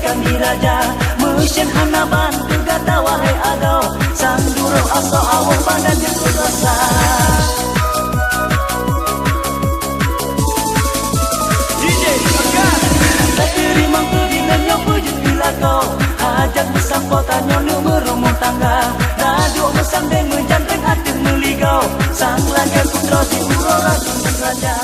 kami raja. Mesin hanaban tegata wahai agau, sang duro aso awang badan jengkut rasa. DJ Makan tapi rimang tudingan yang pujut bila kau hajat besampo tanya merumung tangga. Radio mesandeng menjanteng atir meligau, sang laga putra si uro racun raja.